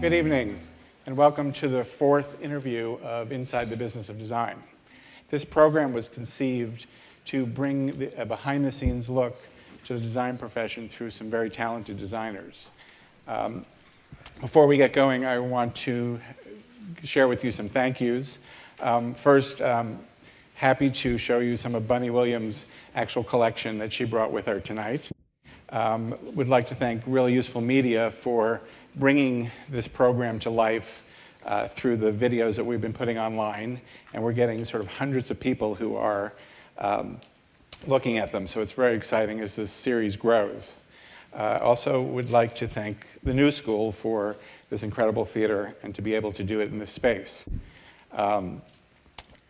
Good evening, and welcome to the fourth interview of Inside the Business of Design. This program was conceived to bring a behind-the-scenes look to the design profession through some very talented designers. Before we get going, I want to share with you some thank yous. First, happy to show you some of Bunny Williams' actual collection that she brought with her tonight. Would like to thank Really Useful Media for bringing this program to life through the videos that we've been putting online, and we're getting sort of hundreds of people who are looking at them, so it's very exciting as this series grows. Also would like to thank the New School for this incredible theater and to be able to do it in this space.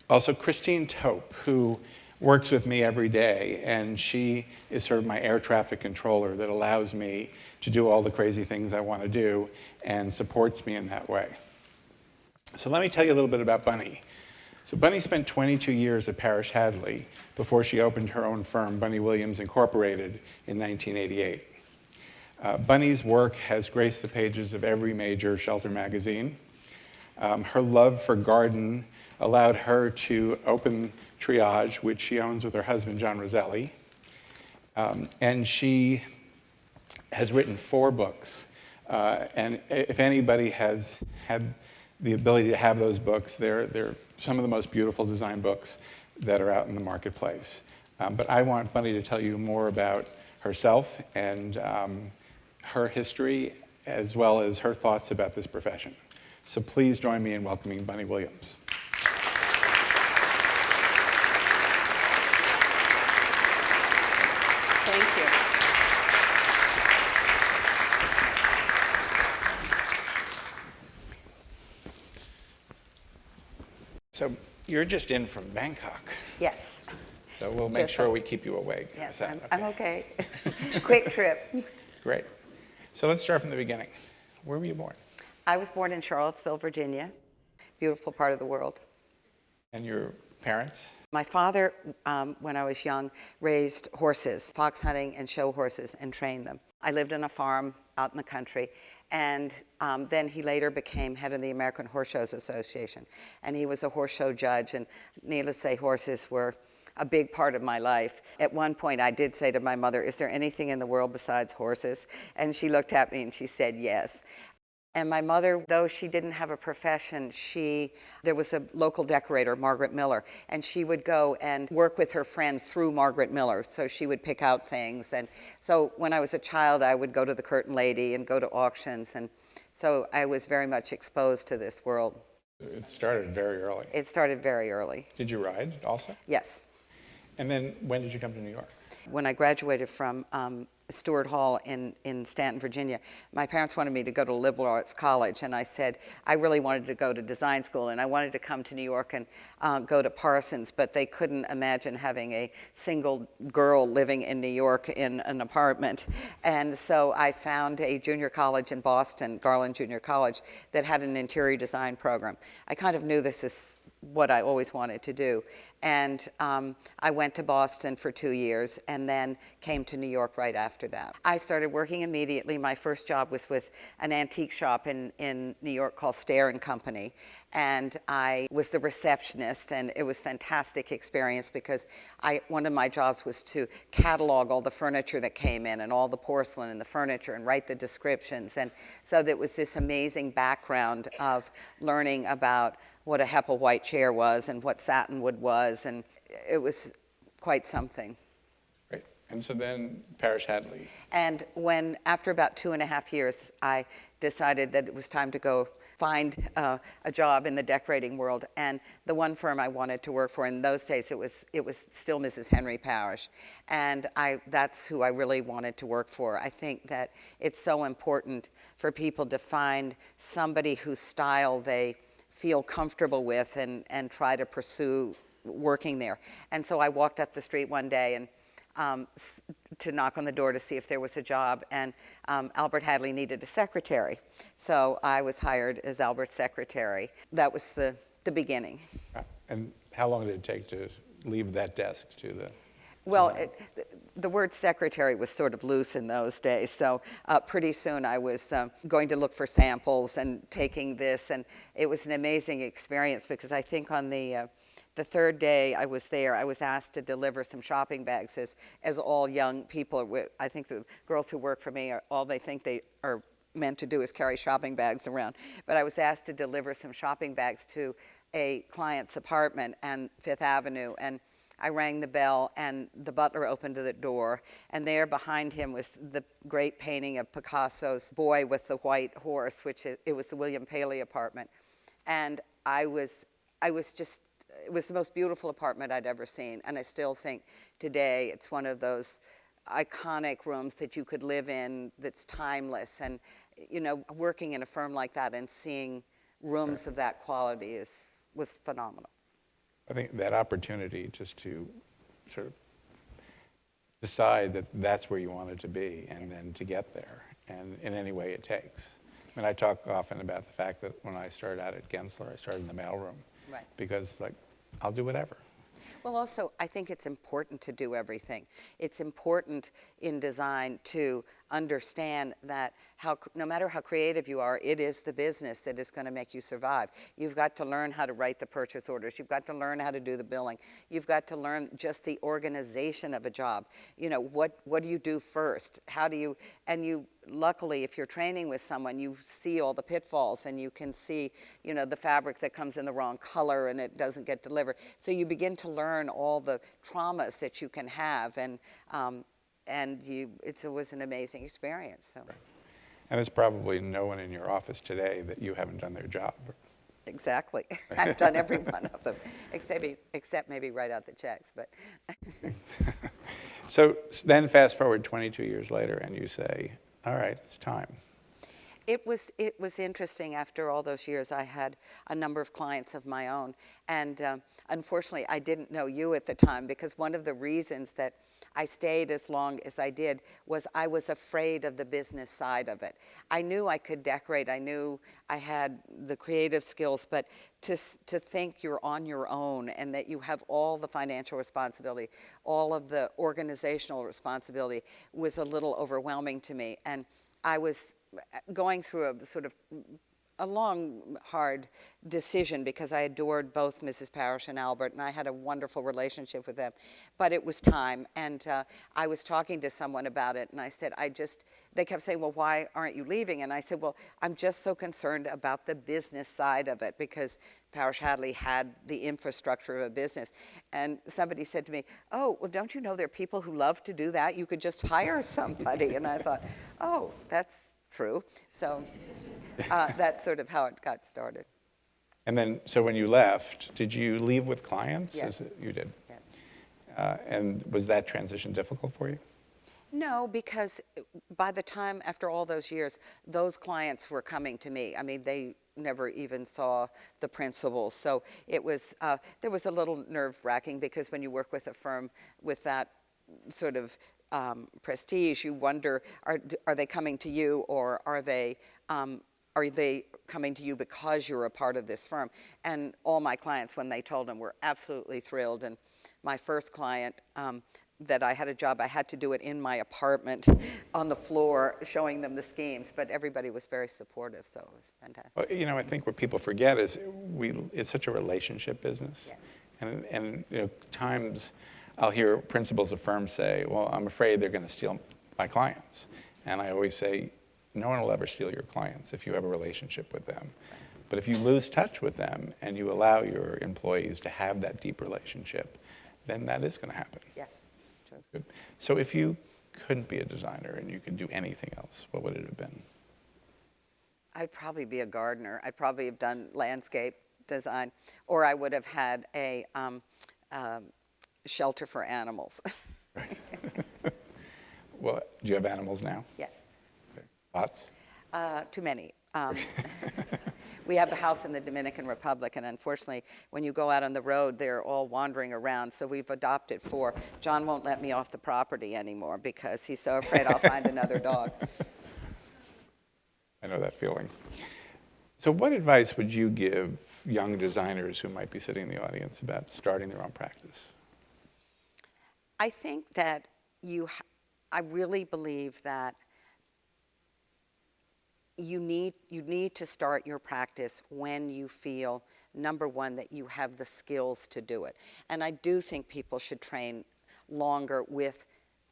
Also Christine Tope, who works with me every day, and she is sort of my air traffic controller that allows me to do all the crazy things I want to do and supports me in that way. So let me tell you a little bit about Bunny. So Bunny spent 22 years at Parrish Hadley before she opened her own firm, Bunny Williams Incorporated, in 1988. Bunny's work has graced the pages of every major shelter magazine. Her love for garden allowed her to open Triage, which she owns with her husband, John Roselli. And she has written 4 books. And if anybody has had the ability to have those books, they're some of the most beautiful design books that are out in the marketplace. But I want Bunny to tell you more about herself and her history, as well as her thoughts about this profession. So please join me in welcoming Bunny Williams. Thank you. So you're just in from Bangkok. Yes. So we'll make sure we keep you awake. Yes, I'm okay. Quick trip. Great. So let's start from the beginning. Where were you born? I was born in Charlottesville, Virginia, beautiful part of the world. And your parents? My father, when I was young, raised horses, fox hunting and show horses, and trained them. I lived on a farm out in the country, and then he later became head of the American Horse Shows Association. And he was a horse show judge, and needless to say, horses were a big part of my life. At one point, I did say to my mother, "Is there anything in the world besides horses?" And she looked at me and she said, "Yes." And my mother, though she didn't have a profession, there was a local decorator, Margaret Miller, and she would go and work with her friends through Margaret Miller. So she would pick out things. And so when I was a child, I would go to the Curtain Lady and go to auctions. And so I was very much exposed to this world. It started very early. It started very early. Did you ride also? Yes. And then when did you come to New York? When I graduated from Stewart Hall in Stanton, Virginia, my parents wanted me to go to liberal arts college, and I said I really wanted to go to design school, and I wanted to come to New York and go to Parsons, but they couldn't imagine having a single girl living in New York in an apartment. And so I found a junior college in Boston, Garland Junior College, that had an interior design program. I kind of knew this is what I always wanted to do. And I went to Boston for 2 years and then came to New York right after that. I started working immediately. My first job was with an antique shop in New York called Stair & Company. And I was the receptionist, and it was a fantastic experience because one of my jobs was to catalog all the furniture that came in and all the porcelain and the furniture and write the descriptions. And so there was this amazing background of learning about what a Hepplewhite chair was and what satinwood was, and it was quite something. Great. And so then Parrish Hadley. And after about 2.5 years, I decided that it was time to go find a job in the decorating world. And the one firm I wanted to work for in those days, it was still Mrs. Henry Parrish. And that's who I really wanted to work for. I think that it's so important for people to find somebody whose style they feel comfortable with and try to pursue working there. And so I walked up the street one day and to knock on the door to see if there was a job, and Albert Hadley needed a secretary. So I was hired as Albert's secretary. That was the beginning. And how long did it take to leave that desk to the Well, the word secretary was sort of loose in those days. So pretty soon I was going to look for samples and taking this, and it was an amazing experience because I think on the third day I was there, I was asked to deliver some shopping bags, as all young people. I think the girls who work for me, all they think they are meant to do is carry shopping bags around. But I was asked to deliver some shopping bags to a client's apartment on Fifth Avenue, and I rang the bell, and the butler opened the door, and there behind him was the great painting of Picasso's Boy with the White Horse, which it was the William Paley apartment. And I was just, it was the most beautiful apartment I'd ever seen, and I still think today it's one of those iconic rooms that you could live in that's timeless. And, you know, working in a firm like that and seeing rooms of that quality was phenomenal. I think that opportunity just to sort of decide that that's where you wanted to be and then to get there, and in any way it takes. I mean, I talk often about the fact that when I started out at Gensler, I started in the mailroom. Right. Because, like, I'll do whatever. Well, also, I think it's important to do everything. It's important in design to understand that no matter how creative you are, it is the business that is going to make you survive. You've got to learn how to write the purchase orders. You've got to learn how to do the billing. You've got to learn just the organization of a job. You know, what do you do first? How do you, and you, luckily, if you're training with someone, you see all the pitfalls, and you can see, you know, the fabric that comes in the wrong color and it doesn't get delivered. So you begin to learn all the traumas that you can have, and it was an amazing experience. So. Right. And there's probably no one in your office today that you haven't done their job. Exactly. I've done every one of them, except maybe write out the checks. But So then fast forward 22 years later, and you say, all right, it's time. It was interesting. After all those years, I had a number of clients of my own, and unfortunately, I didn't know you at the time, because one of the reasons that I stayed as long as I did was I was afraid of the business side of it. I knew I could decorate. I knew I had the creative skills, but to think you're on your own and that you have all the financial responsibility, all of the organizational responsibility, was a little overwhelming to me. And I was going through a long, hard decision, because I adored both Mrs. Parrish and Albert, and I had a wonderful relationship with them. But it was time, and I was talking to someone about it, and I said, they kept saying, well, why aren't you leaving? And I said, well, I'm just so concerned about the business side of it, because Parrish Hadley had the infrastructure of a business. And somebody said to me, oh, well, don't you know there are people who love to do that? You could just hire somebody. And I thought, oh, that's true. So that's sort of how it got started. And then, so when you left, did you leave with clients? Yes. You did? Yes. And was that transition difficult for you? No, because by the time, after all those years, those clients were coming to me. I mean, they never even saw the principals. So it was, there was a little nerve-wracking, because when you work with a firm with that sort of prestige, you wonder, are they coming to you, or are they coming to you because you're a part of this firm? And all my clients, when they told them, were absolutely thrilled. And my first client, that I had a job, I had to do it in my apartment on the floor, showing them the schemes, but everybody was very supportive, so it was fantastic. Well, you know, I think what people forget is it's such a relationship business. Yes. And you know, times I'll hear principals of firms say, well, I'm afraid they're going to steal my clients. And I always say, no one will ever steal your clients if you have a relationship with them. But if you lose touch with them and you allow your employees to have that deep relationship, then that is going to happen. Yes. That's good. So if you couldn't be a designer and you could do anything else, what would it have been? I'd probably be a gardener. I'd probably have done landscape design, or I would have had a shelter for animals. Right. Well, do you have animals now? Yes. Okay. Lots? Too many. We have a house in the Dominican Republic, and unfortunately, when you go out on the road, they're all wandering around, so we've adopted 4. John won't let me off the property anymore because he's so afraid I'll find another dog. I know that feeling. So what advice would you give young designers who might be sitting in the audience about starting their own practice? I think that I really believe that you need to start your practice when you feel, number one, that you have the skills to do it. And I do think people should train longer with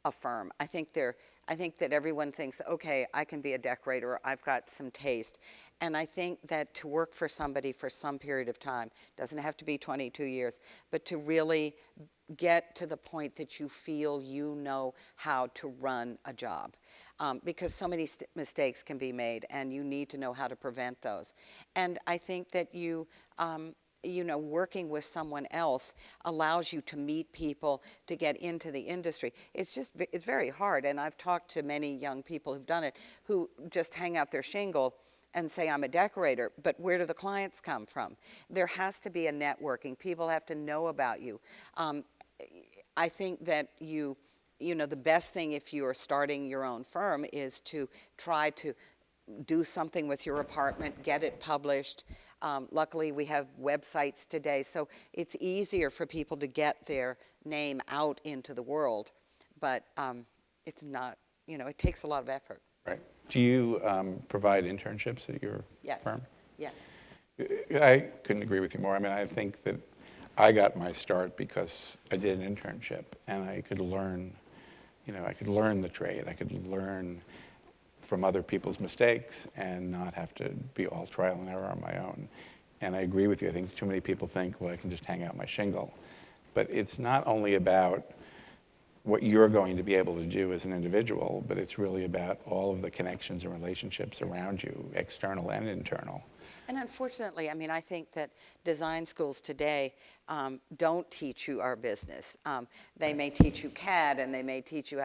a firm. I think that everyone thinks, okay, I can be a decorator, I've got some taste. And I think that to work for somebody for some period of time, doesn't have to be 22 years, but to really get to the point that you feel you know how to run a job. Because so many mistakes can be made, and you need to know how to prevent those. And I think that working with someone else allows you to meet people, to get into the industry. It's very hard, and I've talked to many young people who've done it, who just hang out their shingle and say, I'm a decorator, but where do the clients come from? There has to be a networking. People have to know about you. I think that the best thing if you are starting your own firm is to try to do something with your apartment, get it published. Luckily, we have websites today, so it's easier for people to get their name out into the world. But it's not, it takes a lot of effort. Right. Do you provide internships at your Yes. firm? Yes. I couldn't agree with you more. I mean, I think that I got my start because I did an internship, and I could learn, I could learn the trade. I could learn from other people's mistakes and not have to be all trial and error on my own. And I agree with you. I think too many people think, well, I can just hang out my shingle. But it's not only about what you're going to be able to do as an individual, but it's really about all of the connections and relationships around you, external and internal. And unfortunately, I mean, I think that design schools today don't teach you our business. They may teach you CAD, and they may teach you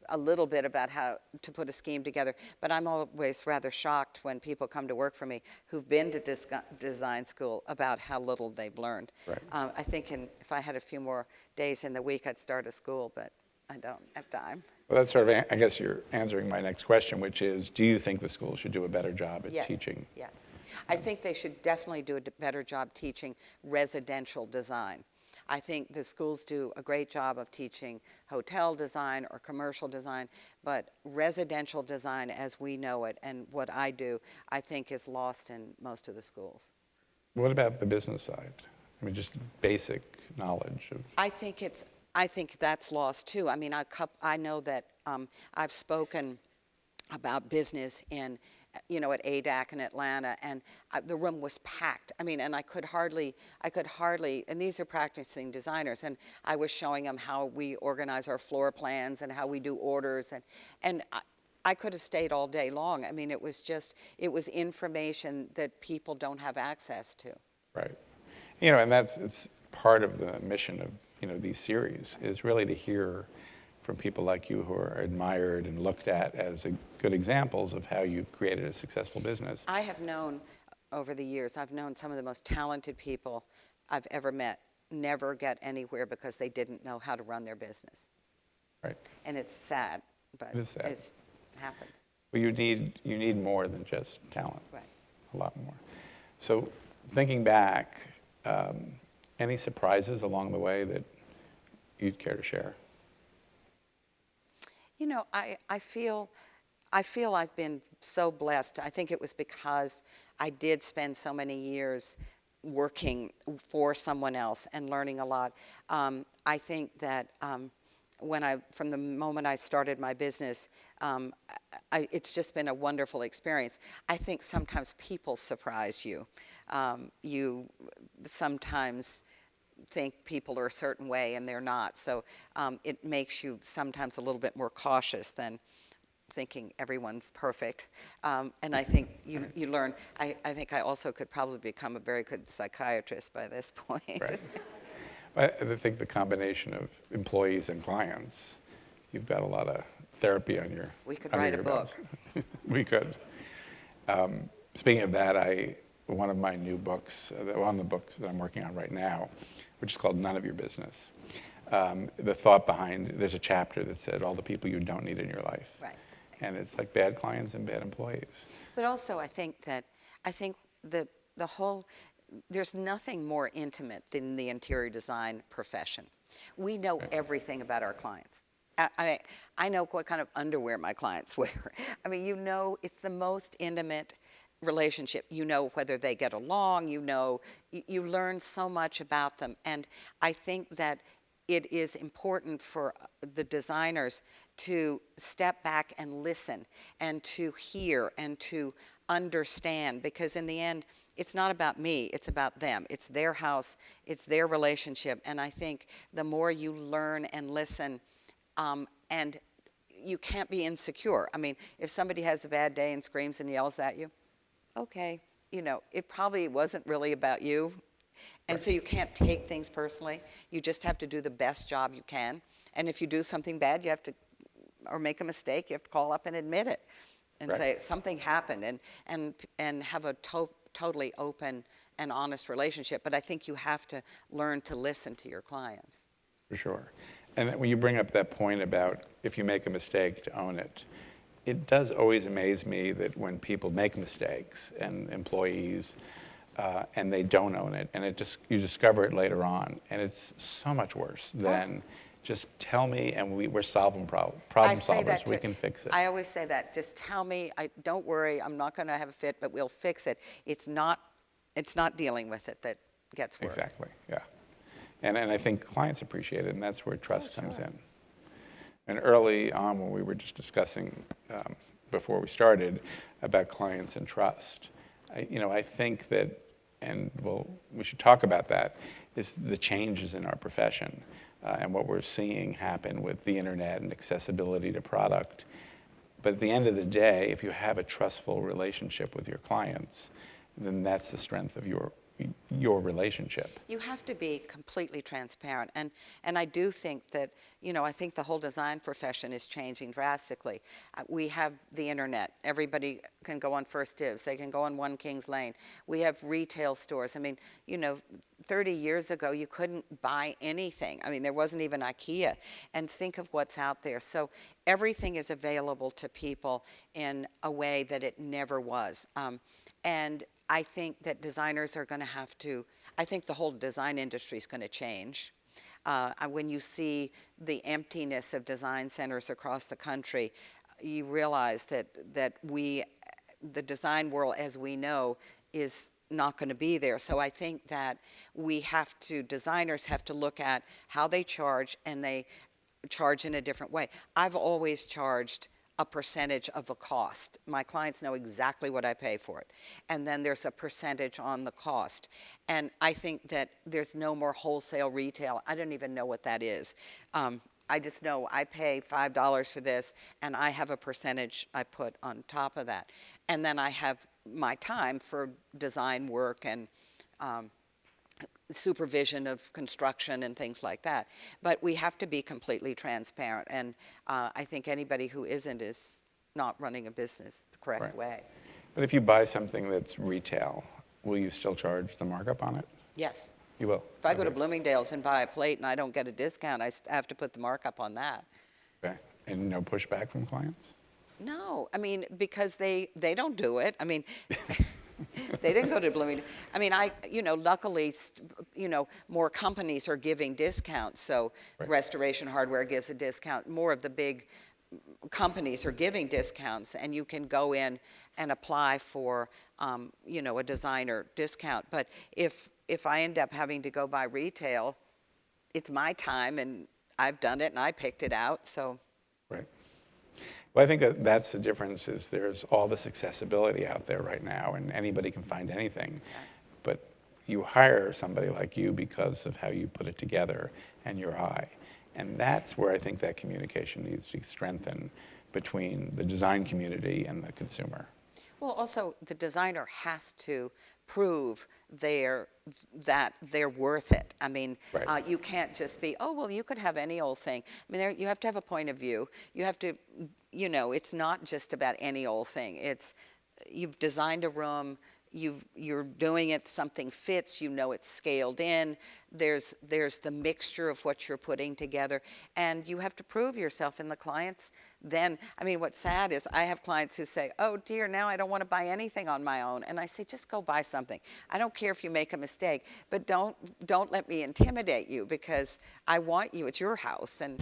a little bit about how to put a scheme together, but I'm always rather shocked when people come to work for me who've been to design school about how little they've learned. Right. I think if I had a few more days in the week, I'd start a school, but I don't have time. Well, that's sort of, I guess you're answering my next question, which is, do you think the school should do a better job at Yes. teaching? Yes. I think they should definitely do a better job teaching residential design. I think the schools do a great job of teaching hotel design or commercial design, but residential design as we know it and what I do, I think is lost in most of the schools. What about the business side? I mean, just basic knowledge of... I think that's lost too. I mean, I know that I've spoken about business in, at ADAC in Atlanta, and the room was packed. I mean, and I could hardly, and these are practicing designers, and I was showing them how we organize our floor plans and how we do orders, and I could have stayed all day long. I mean, it was information that people don't have access to. Right. And it's part of the mission of, these series, is really to hear from people like you who are admired and looked at as good examples of how you've created a successful business. I have known over the years, I've known some of the most talented people I've ever met never get anywhere because they didn't know how to run their business. Right. And it's sad, but It is sad. It's happened. Well, you need more than just talent. Right. A lot more. So thinking back, any surprises along the way that you'd care to share? I feel I've been so blessed. I think it was because I did spend so many years working for someone else and learning a lot. I think that from the moment I started my business, it's just been a wonderful experience. I think sometimes people surprise you. You sometimes think people are a certain way and they're not. So it makes you sometimes a little bit more cautious than thinking everyone's perfect. And I think you learn. I think I also could probably become a very good psychiatrist by this point. Right. I think the combination of employees and clients, you've got a lot of therapy on your... We could under write a your book. belt. We could. Speaking of that, one of my new books, one of the books that I'm working on right now, which is called None of Your Business. The thought behind, there's a chapter that said all the people you don't need in your life. Right. And it's like bad clients and bad employees. But also, I think the whole, there's nothing more intimate than the interior design profession. We know everything about our clients. I know what kind of underwear my clients wear. I mean, you know, it's the most intimate relationship. You know whether they get along, you learn so much about them. And I think that it is important for the designers to step back and listen and to hear and to understand, because in the end, it's not about me, it's about them. It's their house, it's their relationship. And I think the more you learn and listen, and you can't be insecure. I mean, if somebody has a bad day and screams and yells at you, okay, you know, it probably wasn't really about you. And so you can't take things personally. You just have to do the best job you can. And if you do something bad, you have to, or make a mistake, you have to call up and admit it and Right. say something happened, and have a totally open and honest relationship. But I think you have to learn to listen to your clients. For sure. And when you bring up that point about if you make a mistake, to own it, it does always amaze me that when people make mistakes, and employees, and they don't own it, and you discover it later on, and it's so much worse than just tell me, and we're solving problem solvers. We can fix it. I always say that. Just tell me. Don't worry. I'm not going to have a fit, but we'll fix it. It's not dealing with it that gets worse. Exactly. Yeah. And I think clients appreciate it, and that's where trust comes in. And early on, when we were just discussing before we started about clients and trust, I think that, and we should talk about that, is the changes in our profession and what we're seeing happen with the internet and accessibility to product. But at the end of the day, if you have a trustful relationship with your clients, then that's the strength of your relationship. You have to be completely transparent. And I do think that, I think the whole design profession is changing drastically. We have the internet. Everybody can go on First Dibs. They can go on One Kings Lane. We have retail stores. I mean, 30 years ago, you couldn't buy anything. I mean, there wasn't even IKEA. And think of what's out there. So everything is available to people in a way that it never was. And I think that designers are going to have to, I think the whole design industry is going to change. When you see the emptiness of design centers across the country, you realize that the design world as we know is not going to be there. So I think that designers have to look at how they charge, and they charge in a different way. I've always charged a percentage of the cost. My clients know exactly what I pay for it. And then there's a percentage on the cost. And I think that there's no more wholesale retail. I don't even know what that is. I just know I pay $5 for this, and I have a percentage I put on top of that. And then I have my time for design work and supervision of construction and things like that. But we have to be completely transparent, and I think anybody who isn't is not running a business the correct way. But if you buy something that's retail, will you still charge the markup on it? Yes. You will? If I go to Bloomingdale's and buy a plate and I don't get a discount, I have to put the markup on that. Okay. And no pushback from clients? No, I mean, because they don't do it. I mean, they didn't go to Bloomingdale's. I mean, luckily, more companies are giving discounts. So Restoration Hardware gives a discount. More of the big companies are giving discounts, and you can go in and apply for, a designer discount. But if I end up having to go buy retail, it's my time, and I've done it, and I picked it out, so. Right. Well, I think that's the difference, is there's all this accessibility out there right now, and anybody can find anything. But you hire somebody like you because of how you put it together and your eye. And that's where I think that communication needs to strengthen between the design community and the consumer. Well, also, the designer has to prove that they're worth it. I mean, you can't just be, oh, well, you could have any old thing. I mean, you have to have a point of view. You have to, it's not just about any old thing. It's, you've designed a room, you're doing it, something fits, it's scaled in, there's the mixture of what you're putting together, and you have to prove yourself in the clients. Then, I mean, what's sad is I have clients who say, oh dear, now I don't want to buy anything on my own. And I say, just go buy something. I don't care if you make a mistake, but don't let me intimidate you, because I want you, it's your house. And